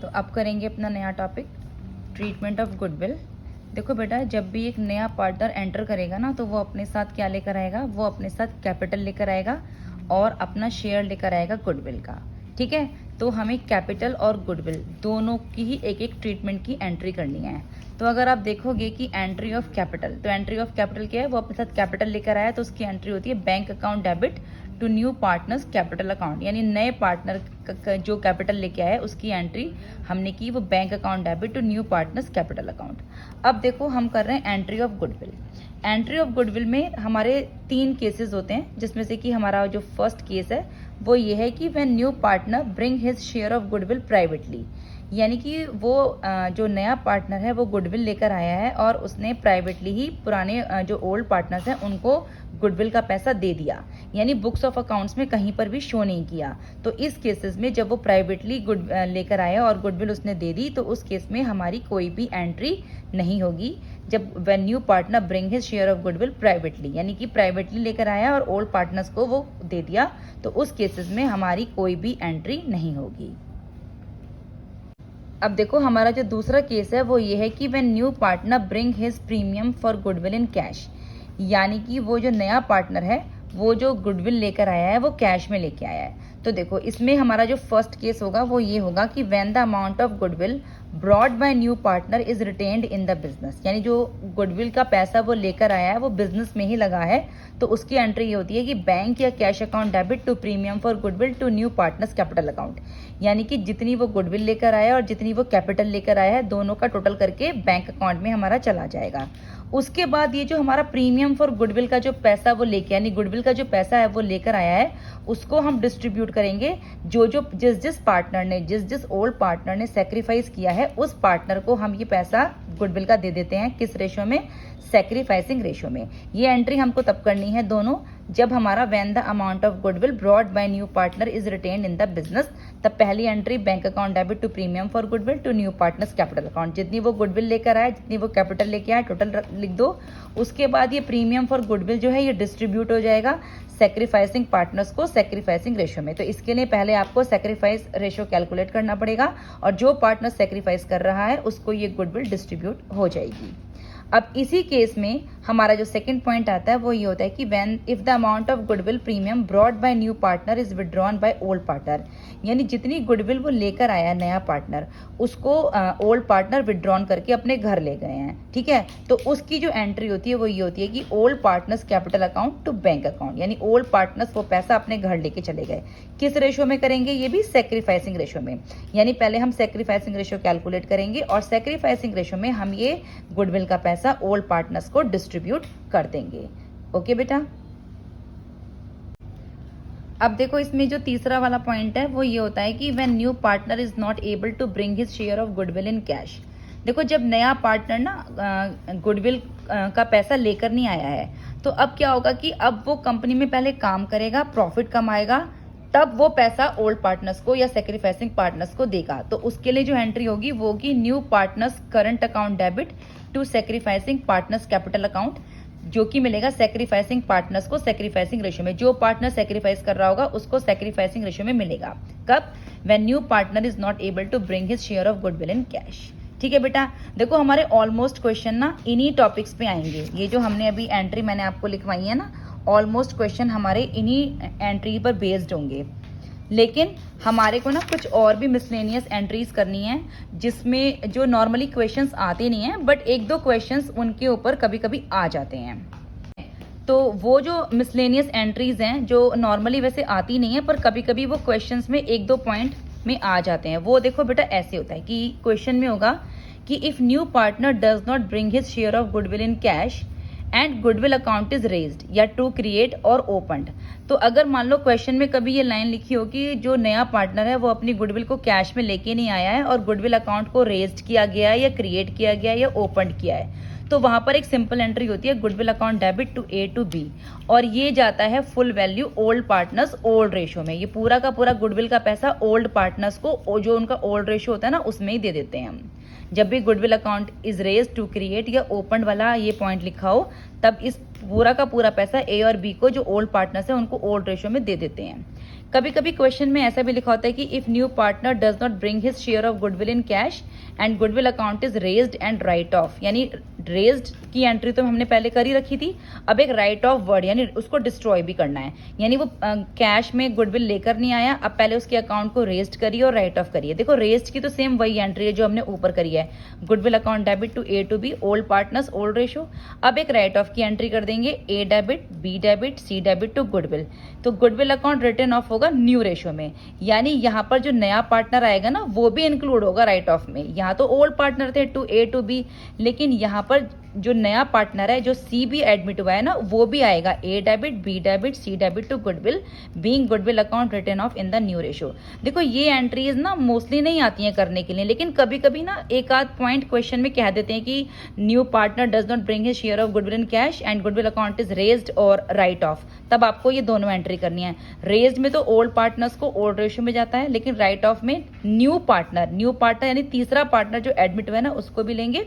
तो अब करेंगे अपना नया टॉपिक, ट्रीटमेंट ऑफ गुडविल। देखो बेटा, जब भी एक नया पार्टनर एंटर करेगा ना, तो वो अपने साथ क्या लेकर आएगा, वो अपने साथ कैपिटल लेकर आएगा और अपना शेयर लेकर आएगा गुडविल का। ठीक है, तो हमें कैपिटल और गुडविल दोनों की ही एक एक ट्रीटमेंट की एंट्री करनी है। तो अगर आप देखोगे कि एंट्री ऑफ कैपिटल, तो एंट्री ऑफ कैपिटल क्या है, वो अपने साथ कैपिटल लेकर आया, तो उसकी एंट्री होती है bank account debit to new partners capital account, यानी नए पार्टनर जो कैपिटल लेके आया उसकी एंट्री हमने की, वो bank account debit to new partners capital account. अब देखो हम कर रहे हैं entry of goodwill. Entry of goodwill में हमारे 3 केसेस होते हैं, जिसमें से कि हमारा जो फर्स्ट केस है वो ये है कि when new partner bring his share of goodwill privately, यानी कि वो जो नया पार्टनर है वो गुडविल लेकर आया है और उसने प्राइवेटली ही पुराने जो ओल्ड पार्टनर्स हैं उनको गुडविल का पैसा दे दिया, यानी बुक्स ऑफ अकाउंट्स में कहीं पर भी शो नहीं किया। तो इस केसेस में जब वो प्राइवेटली गुड लेकर आया और गुडविल उसने दे दी, तो उस केस में हमारी कोई भी एंट्री नहीं होगी। जब when new partner bring his share of goodwill privately, यानी कि प्राइवेटली लेकर आया और ओल्ड पार्टनर्स को वो दे दिया, तो उस केसेस में हमारी कोई भी एंट्री नहीं होगी। अब देखो हमारा जो दूसरा केस है वो ये है कि when new partner bring his premium for goodwill in cash, यानी कि वो जो नया पार्टनर है वो जो गुडविल लेकर आया है वो कैश में लेके आया है। तो देखो इसमें हमारा जो फर्स्ट केस होगा वो ये होगा कि when the amount of goodwill brought by new partner is retained in the business, यानी जो गुडविल का पैसा वो लेकर आया है वो बिजनेस में ही लगा है, तो उसकी एंट्री ये होती है कि बैंक या cash account debit to premium for goodwill to new partners capital account, यानी कि जितनी वो गुडविल लेकर आया है और जितनी वो कैपिटल लेकर आया है दोनों का टोटल करके बैंक अकाउंट में हमारा चला जाएगा। उसके बाद ये जो हमारा प्रीमियम फॉर गुडविल का जो पैसा वो लेके, यानी गुडविल का जो पैसा है वो लेकर आया है, उसको हम डिस्ट्रीब्यूट करेंगे जिस पार्टनर ने जिस ओल्ड पार्टनर ने सेक्रीफाइस किया है उस पार्टनर को हम ये पैसा गुडविल का दे देते हैं। किस रेशो में, सेक्रीफाइसिंग रेशो में। ये एंट्री हमको तब करनी है दोनों, जब हमारा when the amount of goodwill brought by new partner is retained in the business, तब पहली entry bank account debit to premium for goodwill to new partners capital account, जितनी वो गुडविल लेकर आए जितनी वो कैपिटल लेके आए टोटल लिख दो। उसके बाद ये प्रीमियम फॉर गुडविल जो है ये डिस्ट्रीब्यूट हो जाएगा सेक्रीफाइसिंग पार्टनर्स को सेक्रीफाइसिंग रेशो में। तो इसके लिए पहले आपको सेक्रीफाइस रेशो कैलकुलेट करना पड़ेगा और जो पार्टनर सेक्रीफाइस कर रहा है उसको ये गुडविल डिस्ट्रीब्यूट हो जाएगी। अब इसी केस में हमारा जो सेकंड पॉइंट आता है वो ये होता है कि when if the amount of goodwill premium broad by new partner is withdrawn by old partner, यानी जितनी गुडविल वो लेकर आया नया पार्टनर उसको ओल्ड पार्टनर विड्रॉन करके अपने घर ले गए हैं। ठीक है, तो उसकी जो एंट्री होती है वो ये होती है कि old partners capital account to bank account, यानी ओल्ड पार्टनर्स वो पैसा अपने घर लेके चले गए। किस रेशो में करेंगे, ये भी सेक्रीफाइसिंग रेशो में, यानी पहले हम सेक्रीफाइसिंग रेशो कैलकुलेट करेंगे और सेक्रीफाइसिंग रेशो में हम ये गुडविल का पैसा ओल्ड पार्टनर्स को डिस्ट्रीब्यूट कर देंगे। ओके बेटा, अब देखो इसमें जो तीसरा वाला पॉइंट है वो ये होता है कि when new partner is not able to bring his share of goodwill in cash. देखो जब नया पार्टनर ना गुडविल का पैसा लेकर नहीं आया है, तो अब क्या होगा कि अब वो कंपनी में पहले काम करेगा, प्रॉफिट कमाएगा, तब वो पैसा ओल्ड पार्टनर्स को या सेक्रीफाइसिंग पार्टनर्स को देगा। तो उसके लिए जो एंट्री होगी वो होगी new partners current account debit to sacrificing partners capital account, जो कि मिलेगा सेक्रीफाइसिंग पार्टनर्स को सेक्रीफाइसिंग रेशो में। जो पार्टनर सेक्रीफाइस कर रहा होगा उसको सेक्रीफाइसिंग रेशो में मिलेगा। कब, when new partner is not able to bring his share of goodwill in cash. ठीक है बेटा, देखो हमारे ऑलमोस्ट क्वेश्चन ना इन्हीं टॉपिक्स पे आएंगे। ये जो हमने अभी एंट्री मैंने आपको लिखवाई है ना, ऑलमोस्ट क्वेश्चन हमारे इन्हीं एंट्री पर बेस्ड होंगे। लेकिन हमारे को ना कुछ और भी मिसलेनियस एंट्रीज करनी है, जिसमें जो नॉर्मली क्वेश्चंस आते नहीं हैं, बट 1-2 क्वेश्चंस उनके ऊपर कभी कभी आ जाते हैं। तो वो जो मिसलेनियस एंट्रीज हैं जो नॉर्मली वैसे आती नहीं है, पर कभी कभी वो क्वेश्चंस में 1-2 पॉइंट में आ जाते हैं। वो देखो बेटा ऐसे होता है कि क्वेश्चन में होगा कि if new partner does not bring his share of goodwill in cash and goodwill account is raised या टू क्रिएट और ओपनड। तो अगर मान लो क्वेश्चन में कभी ये लाइन लिखी हो कि जो नया पार्टनर है वो अपनी गुडविल को कैश में लेके नहीं आया है और गुडविल अकाउंट को रेज्ड किया गया है या क्रिएट किया गया है या ओपनड किया है, तो वहां पर एक सिंपल एंट्री होती है goodwill account debit to A to B, और ये जाता है full value old partners old ratio में। ये पूरा का पूरा गुडविल का पैसा ओल्ड पार्टनर्स को जो उनका ओल्ड रेशो होता है ना उसमें ही दे देते हैं हम। जब भी goodwill account is raised to create या ओपन वाला ये पॉइंट लिखा हो, तब इस पूरा का पूरा पैसा ए और बी को जो ओल्ड पार्टनर्स है उनको ओल्ड रेशो में दे देते हैं। कभी कभी क्वेश्चन में ऐसा भी लिखा होता है कि if new partner does not bring his share of goodwill in cash and goodwill account is raised and right of, यानी रेज्ड की एंट्री तो हमने पहले कर ही रखी थी, अब एक राइट ऑफ वर्ड यानी उसको डिस्ट्रॉय भी करना है, यानी वो कैश में गुडविल लेकर नहीं आया, अब पहले उसके अकाउंट को रेज्ड करिए और राइट ऑफ करिए। देखो रेज्ड की तो सेम वही एंट्री है जो हमने ऊपर करी है, goodwill account debit to A to B, old partners old ratio. अब एक राइट ऑफ की एंट्री कर देंगे, A debit, B debit, C debit to goodwill, तो गुडविल अकाउंट रिटर्न ऑफ होगा न्यू रेशो में, यानी यहाँ पर जो नया पार्टनर आएगा ना वो भी इंक्लूड होगा राइट ऑफ में। यहाँ तो ओल्ड पार्टनर थे टू ए टू बी, लेकिन यहाँ पर जो नया पार्टनर है जो सी भी एडमिट हुआ है ना वो भी आएगा, A debit, B debit, C debit to goodwill, being goodwill account written off in the new ratio. देखो ये एंट्रीज ना मोस्टली नहीं आती हैं करने के लिए, लेकिन कभी कभी ना एक आध पॉइंट क्वेश्चन में कह देते हैं कि new partner does not bring his share of goodwill in cash and goodwill account is raised और राइट ऑफ, तब आपको ये दोनों एंट्री करनी है। रेज्ड में तो ओल्ड पार्टनर्स को ओल्ड रेशो में जाता है, लेकिन राइट ऑफ में न्यू पार्टनर यानी तीसरा पार्टनर जो एडमिट हुआ है ना उसको भी लेंगे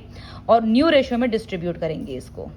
और न्यू रेशो में डिस्ट्रीब्यूट करेंगे इसको।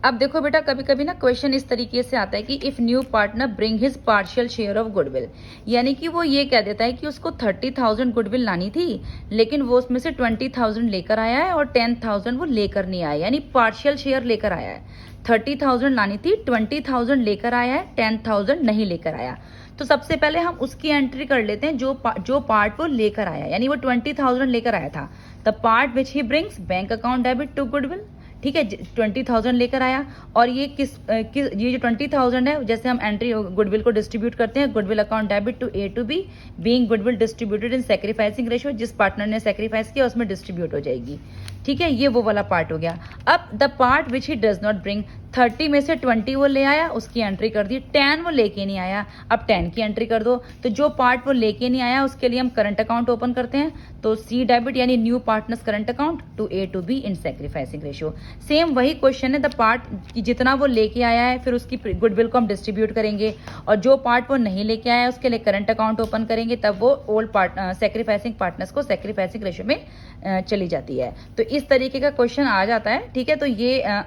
अब देखो बेटा कभी कभी ना क्वेश्चन इस तरीके से आता है कि if new partner bring his partial share of goodwill, यानी कि वो ये कह देता है कि उसको 30,000 गुडविल लानी थी लेकिन वो उसमें से 20,000 लेकर आया है और 10,000 वो लेकर नहीं आया, यानी पार्शियल शेयर लेकर आया है। 30,000 लानी थी, 20,000 लेकर आया है, 10,000 नहीं लेकर आया। तो सबसे पहले हम उसकी एंट्री कर लेते हैं जो पार्ट वो लेकर आया, यानी वो 20,000 लेकर आया था, the part which he brings bank account debit to goodwill, ठीक है 20,000 लेकर आया। और ये ये जो 20,000 है जैसे हम एंट्री गुडविल को डिस्ट्रीब्यूट करते हैं, goodwill account debit to A to B, being goodwill distributed in sacrificing ratio, जिस पार्टनर ने सैक्रिफाइस किया उसमें डिस्ट्रीब्यूट हो जाएगी, ठीक है ये वो वाला पार्ट हो गया। अब the part which he does not bring, 30 में से 20 वो ले आया उसकी एंट्री कर दी, 10 वो लेके नहीं आया, अब 10 की एंट्री कर दो। तो जो पार्ट वो लेके नहीं आया उसके लिए हम करंट अकाउंट ओपन करते हैं, तो सी डेबिट यानी new partners current account to A to B in sacrificing ratio. Same वही क्वेश्चन है, द पार्ट जितना वो लेके आया है फिर उसकी गुडविल को हम डिस्ट्रीब्यूट करेंगे, और जो पार्ट वो नहीं लेके आया है उसके लिए करंट अकाउंट ओपन करेंगे, तब वो ओल्ड सैक्रिफाइसिंग पार्टनर्स को सैक्रिफाइसिंग रेशियो में चली जाती है। तो इस तरीके का क्वेश्चन आ जाता है, ठीक है। तो ये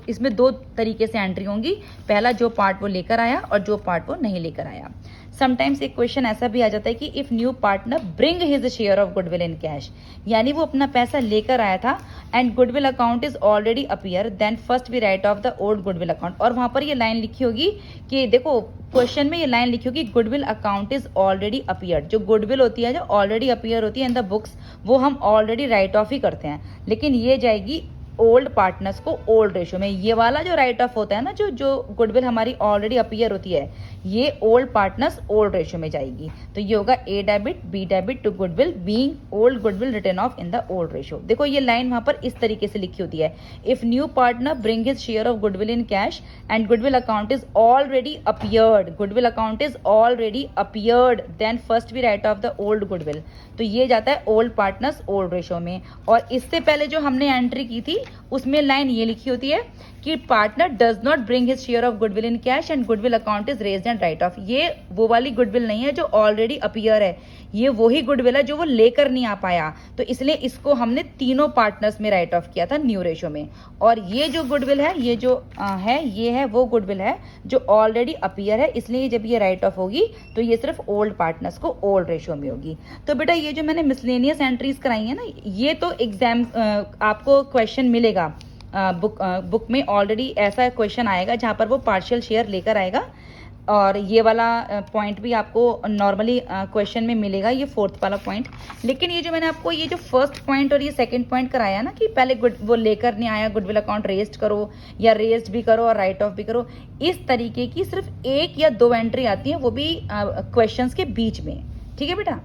इसमें दो तरीके से एंट्री होंगी, पहला जो पार्ट वो लेकर आया और जो पार्ट वो नहीं लेकर आया। समटाइम्स एक क्वेश्चन ऐसा भी आ जाता है कि if new partner bring his share of goodwill in cash, यानी वो अपना पैसा लेकर आया था and goodwill account is already appear, then first we write off the old goodwill account. और वहां पर ये लाइन लिखी होगी कि देखो क्वेश्चन में ये लाइन लिखी होगी goodwill account is already appear, जो गुडविल होती है जो ऑलरेडी अपीयर होती है इन द बुक्स वो हम ऑलरेडी राइट ऑफ ही करते हैं, लेकिन ये जाएगी ओल्ड पार्टनर्स को ओल्ड रेशो में। ये वाला जो राइट ऑफ होता है ना जो गुडविल हमारी ऑलरेडी अपीयर होती है ये ओल्ड पार्टनर्स ओल्ड रेशो में जाएगी। तो ये होगा A debit B debit to goodwill being old goodwill written off in the old ratio. देखो ये लाइन वहां पर इस तरीके से लिखी होती है, if new partner bring his share of goodwill in cash and goodwill account is already appeared, goodwill account is already appeared, then first we write off the old goodwill. तो ये जाता है ओल्ड पार्टनर्स ओल्ड रेशो में। और इससे पहले जो हमने एंट्री की थी उसमें लाइन ये लिखी होती है कि partner does not bring his share of goodwill in cash and goodwill account is raised and right of. ये वो वाली गुडविल नहीं है जो ऑलरेडी अपीयर है, ये वही गुडविल है जो वो लेकर नहीं आ पाया, तो इसलिए इसको हमने तीनों पार्टनर्स में राइट ऑफ किया था न्यू रेशो में। और ये जो गुडविल है ये जो ये है वो गुडविल है जो ऑलरेडी अपीयर है, इसलिए जब ये राइट ऑफ होगी तो ये सिर्फ ओल्ड पार्टनर्स को ओल्ड रेशो में होगी। तो बेटा ये जो मैंने मिसलेनियस एंट्रीज कराई है ना ये तो एग्जाम आपको क्वेश्चन मिलेगा बुक में ऑलरेडी ऐसा क्वेश्चन आएगा जहां पर वो पार्शियल शेयर लेकर आएगा, और ये वाला पॉइंट भी आपको नॉर्मली क्वेश्चन में मिलेगा, ये फोर्थ वाला पॉइंट। लेकिन ये जो मैंने आपको ये जो फर्स्ट पॉइंट और ये सेकंड पॉइंट कराया ना कि पहले वो लेकर नहीं आया गुडविल अकाउंट रेज्ड करो या रेज्ड भी करो और राइट ऑफ भी करो, इस तरीके की सिर्फ एक या दो एंट्री आती है, वो भी क्वेश्चंस के बीच में, ठीक है बेटा।